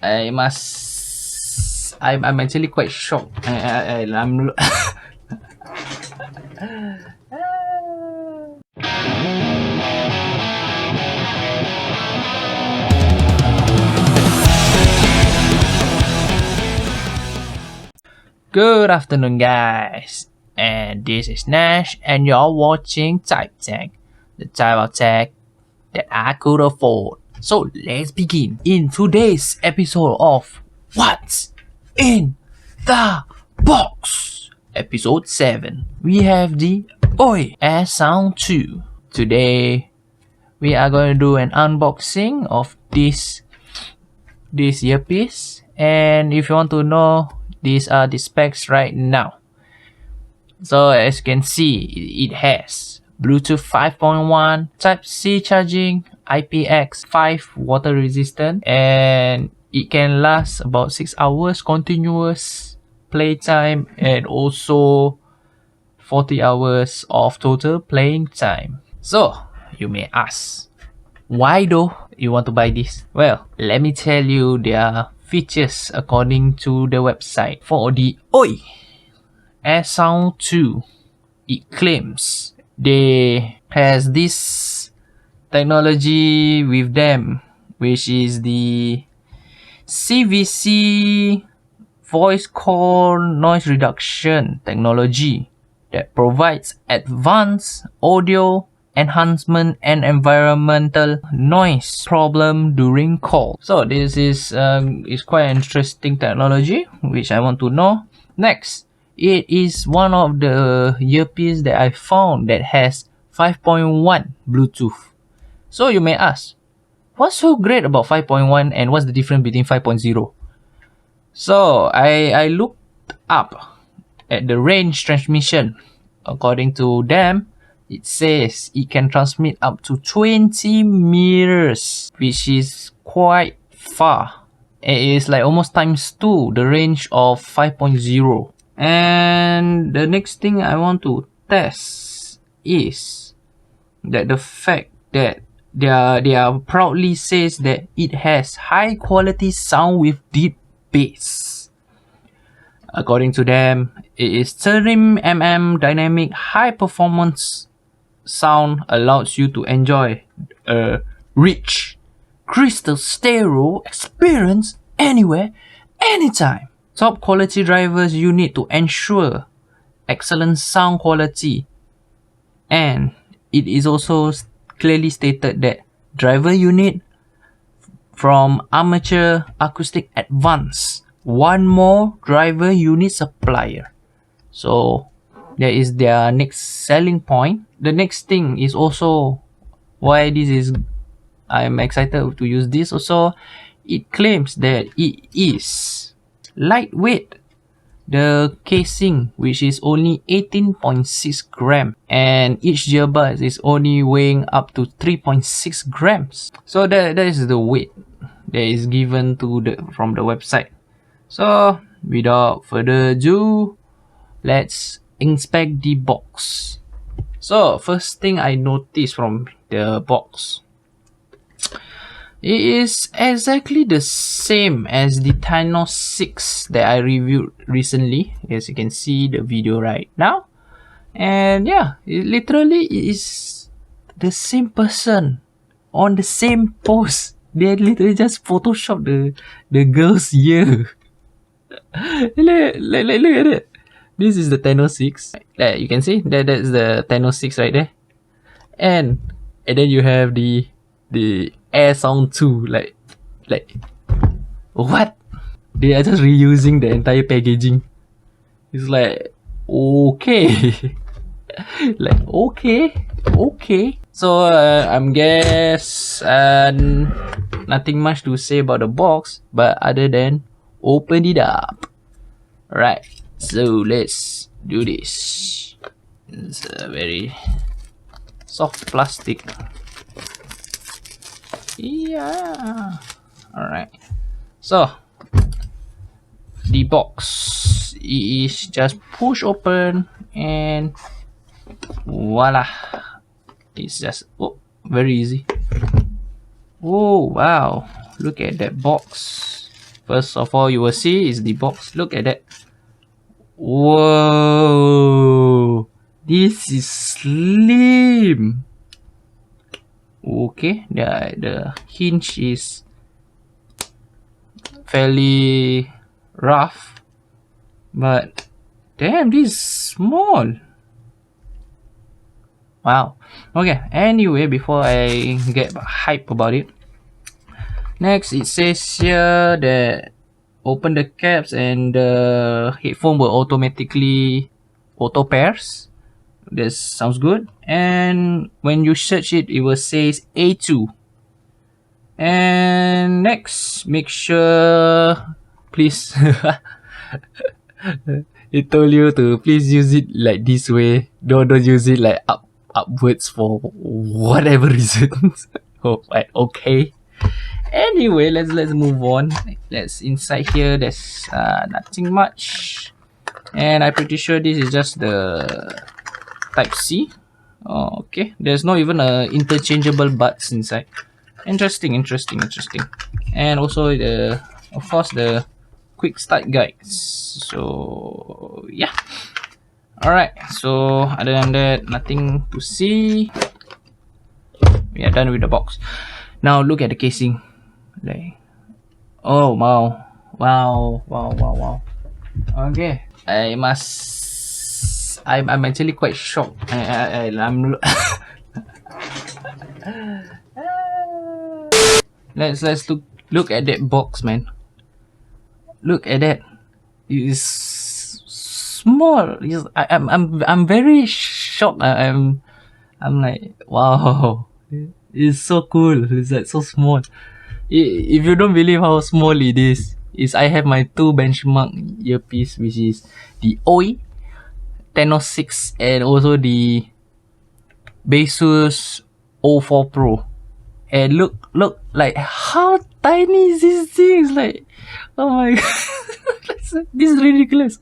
I'm actually quite shocked. I'm Good afternoon, guys, and this is Nash, and you're watching Type Tech, the type of tech that I could afford. So let's begin. In today's episode of What's in the Box, episode 7, we have the OI Airsound Two. Today, we are going to do an unboxing of this earpiece, and if you want to know, these are the specs right now. So as you can see, it has Bluetooth 5.1, Type-C charging, IPX5 water resistant, and it can last about 6 hours continuous playtime, and also 40 hours of total playing time. So you may ask, why though you want to buy this? Well, let me tell you their features according to the website. For the OI Airsound Two, it claims they has this technology with them, which is the CVC voice call noise reduction technology that provides advanced audio enhancement and environmental noise problem during call. So this is quite interesting technology which I want to know. Next, it is one of the earpiece that I found that has 5.1 Bluetooth. So you may ask, what's so great about 5.1 and what's the difference between 5.0? So I looked up at the range transmission. According to them, it says it can transmit up to 20 meters, which is quite far. It is like almost times 2 the range of 5.0. And the next thing I want to test is that the fact that they are proudly says that it has high quality sound with deep bass. According to them, it is 30mm dynamic high performance sound, allows you to enjoy a rich crystal stereo experience anywhere, anytime. Top quality drivers unit to ensure excellent sound quality, and it is also clearly stated that driver unit from amateur acoustic advanced, one more driver unit supplier. So that is their next selling point. The next thing is also why I'm excited to use this also. It claims that it is lightweight. The casing, which is only 18.6 grams, and each earbud is only weighing up to 3.6 grams. So that is the weight that is given from the website. So without further ado, let's inspect the box. So first thing I noticed from the box, it is exactly the same as the Thanos 6 that I reviewed recently, as you can see the video right now. And yeah, it literally is the same person on the same pose. They literally just photoshopped the girl's ear. Look at it. This is the Thanos 6. You can see that's the Thanos 6 right there. And then you have the AirSound Two. Like what? They are just reusing the entire packaging. It's like, okay. Like okay. So I'm guess nothing much to say about the box, but other than open it up. Right. So let's do this. It's a very soft plastic. Yeah. Alright. So the box is just push open and voila. It's just very easy. Oh wow. Look at that box. First of all, you will see is the box. Look at that. Whoa, this is slim. Okay, the hinge is fairly rough, but damn, this is small. Wow. Okay, anyway, before I get hype about it, next it says here that open the caps and the headphone will automatically auto pairs. That sounds good. And when you search it, it will say A2. And next, make sure, please, it told you to please use it like this way. Don't use it like upwards for whatever reasons. Oh, right, okay. Anyway, let's move on. Let's inside here. There's nothing much, and I'm pretty sure this is just the Type C. Oh, okay. There's not even a interchangeable buds inside. Interesting. And also the, of course, the quick start guides. So yeah. Alright. So other than that, nothing to see. We are done with the box. Now look at the casing. Like, oh wow. Okay. I'm actually quite shocked. I'm let's look at that box, man. Look at that. It is small. I'm very shocked. I'm like, wow. It's so cool. It's like so small. If you don't believe how small it is I have my two benchmark earpiece, which is the OI 1006 and also the Asus O4 Pro. And look like how tiny is this thing? It's like, oh my god. This is ridiculous.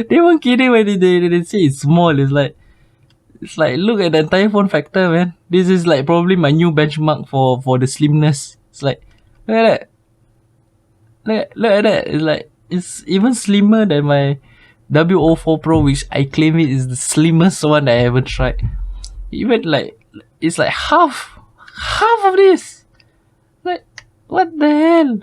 They weren't kidding when they say it's small. It's like look at the entire form factor, man. This is like probably my new benchmark for the slimness. It's like, look at that. Look at that. It's like, it's even slimmer than my W04 Pro, which I claim it is the slimmest one I ever tried. Even like, it's like half of this. Like, what the hell?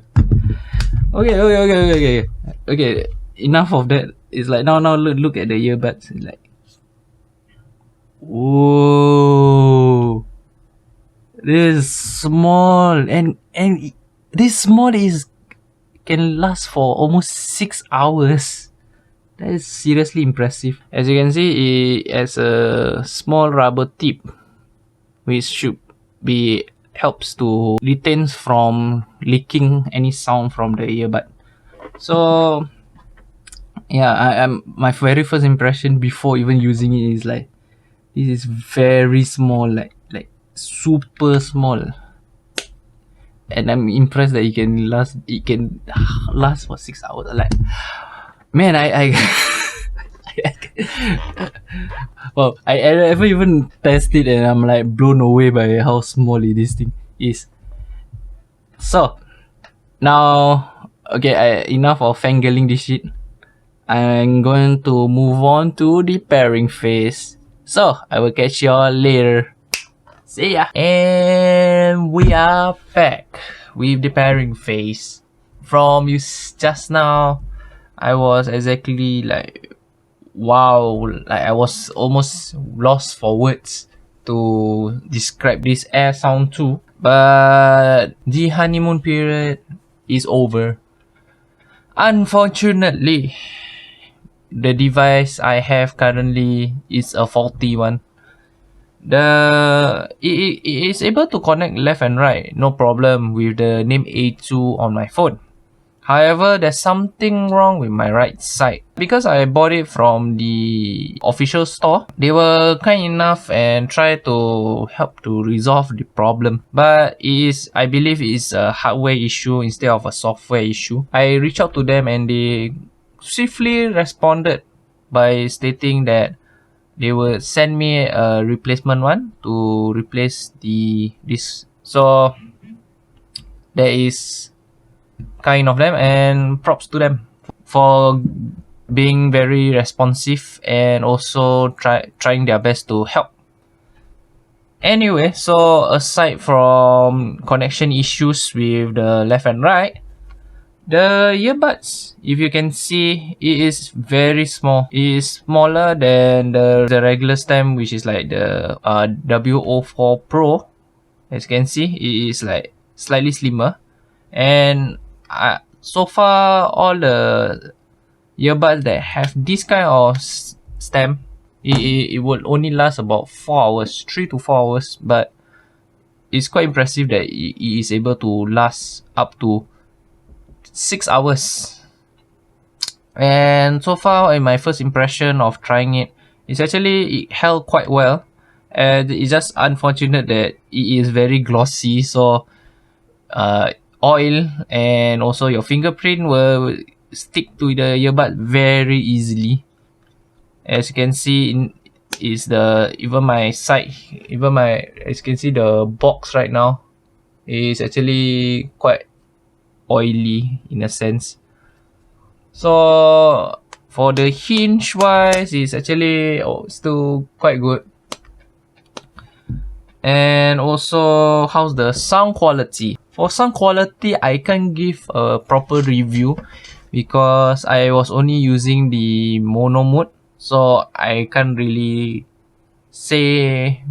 Okay. Enough of that. It's like, now look at the earbuds. It's like, whoa, this is small, and this small can last for almost 6 hours. That is seriously impressive. As you can see, it has a small rubber tip, which should be helps to retain from leaking any sound from the earbud. So yeah, I'm my very first impression before even using it is like, this is very small, like super small, and I'm impressed that it can last for 6 hours. Like, man, I well, I never even tested, and I'm like blown away by how small this thing is. So now, okay, enough of fangirling this shit. I'm going to move on to the pairing phase. So I will catch y'all later. See ya. And we are back with the pairing phase. From just now, I was exactly like, wow, like I was almost lost for words to describe this AirSound 2. But the honeymoon period is over. Unfortunately, the device I have currently is a faulty one. It is able to connect left and right, no problem, with the name A2 on my phone. However, there's something wrong with my right side. Because I bought it from the official store, they were kind enough and tried to help to resolve the problem. But I believe it's a hardware issue instead of a software issue. I reached out to them and they swiftly responded by stating that they will send me a replacement one to replace this. So there is kind of them, and props to them for being very responsive and also trying their best to help. Anyway, so aside from connection issues with the left and right, the earbuds, if you can see, it is very small. It is smaller than the regular stem, which is like the W04 Pro. As you can see, it is like slightly slimmer. And so far, all the earbuds that have this kind of stem, it will only last about 4 hours, 3 to 4 hours, but it's quite impressive that it is able to last up to 6 hours. And so far, in my first impression of trying it, it held quite well. And it's just unfortunate that it is very glossy, so oil and also your fingerprint will stick to the earbud very easily. As you can see, as you can see, the box right now is actually quite oily in a sense. So for the hinge wise, it's actually still quite good. And also, how's the sound quality? For sound quality, I can't give a proper review because I was only using the mono mode, so I can't really say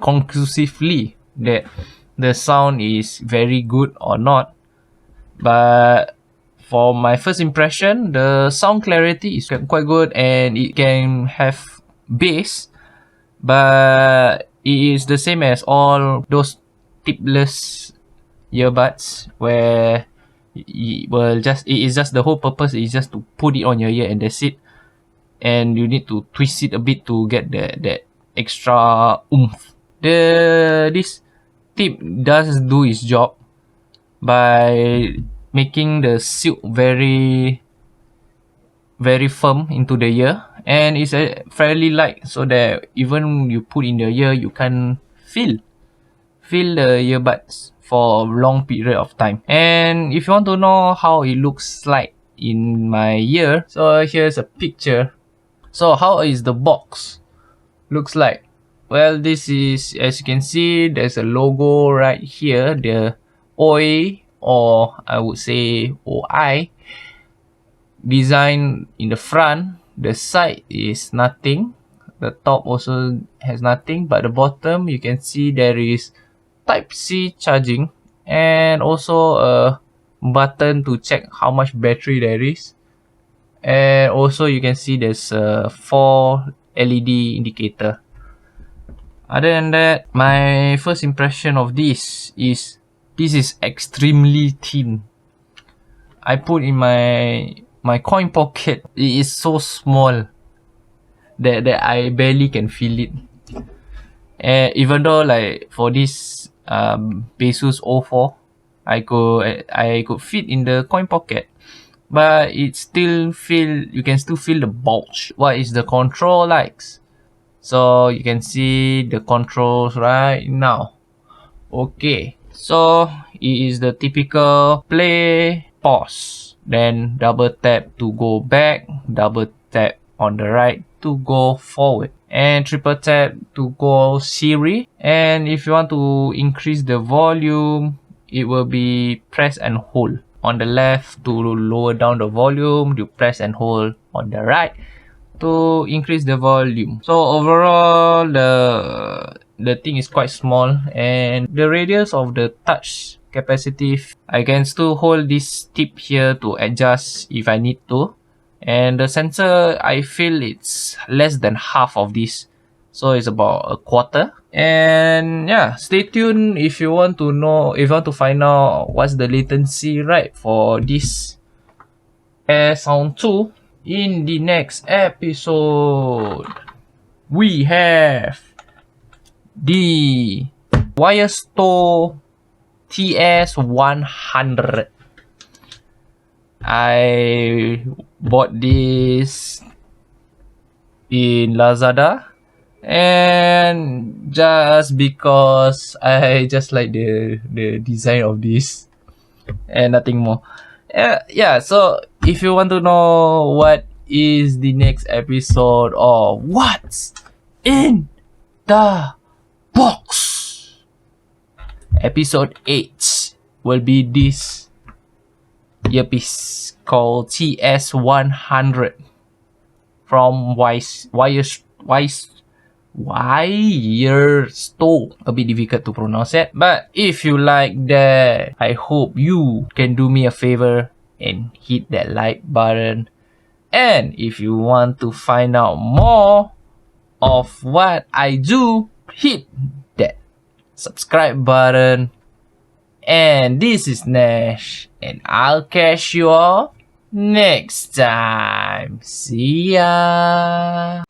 conclusively that the sound is very good or not. But for my first impression, the sound clarity is quite good, and it can have bass, but it is the same as all those tipless earbuds where the whole purpose is just to put it on your ear and that's it, and you need to twist it a bit to get that extra oomph. This tip does do its job by making the silk very firm into the ear, and it's fairly light, so that even you put in the ear, you can feel the earbuds for a long period of time. And if you want to know how it looks like in my ear, so here's a picture. So how is the box looks like? Well, this is, as you can see, there's a logo right here, the OI, or I would say OI design in the front. The side is nothing, the top also has nothing, but the bottom you can see there is Type-C charging, and also a button to check how much battery there is. And also you can see there's a 4 LED indicator. Other than that, my first impression of this is extremely thin. I put in my coin pocket, it is so small that I barely can feel it. Even though, like, for this Asus O4, I could fit in the coin pocket, but you can still feel the bulge. What is the control likes? So you can see the controls right now. Okay, so it is the typical play, pause, then double tap to go back, double tap on the right to go forward, and triple tap to go Siri. And if you want to increase the volume, it will be press and hold. On the left to lower down the volume, you press and hold on the right to increase the volume. So overall, the thing is quite small, and the radius of the touch capacitive, I can still hold this tip here to adjust if I need to. And the sensor, I feel it's less than half of this, so it's about a quarter. And yeah, stay tuned if you want to find out what's the latency right for this AirSound 2. In the next episode, we have the Wirestore TS100. I bought this in Lazada, and just because I just like the design of this, and nothing more. Yeah, so if you want to know what is the next episode or what's in the box, episode 8 will be this earpiece called TS100 from Wirestone. A bit difficult to pronounce it, but if you like that, I hope you can do me a favor and hit that like button. And if you want to find out more of what I do, hit that subscribe button. And this is Nash, and I'll catch you all next time. See ya.